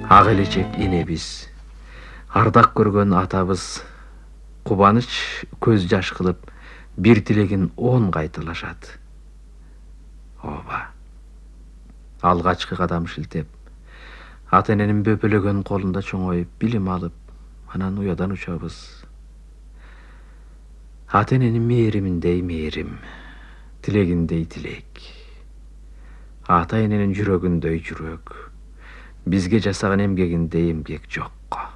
Ак элечек энебиз, ардак көргөн атабыз кубаныч көз жаш кылып бир тилегин 10 кайталашат. Ооба. Алгачкы кадам шилтеп, ата эненин бөпөлөгөн колунда чоңоюп билим алып, анан уядан учабыз. Ата эненин мээриминдей мээрим, тилегиндей тилек. Ата эненин жүрөгүндөй жүрөк. Бизге жасаган эмгегиндей эмгек жокко.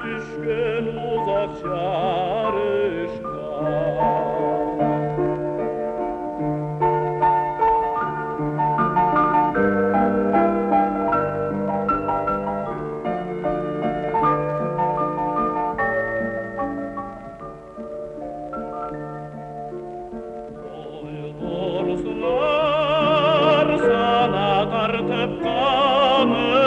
Düşkün uzak çağrışka. Doğrusular sana tartıp kanını.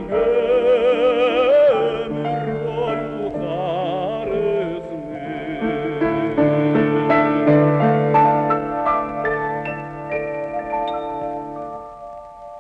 Good.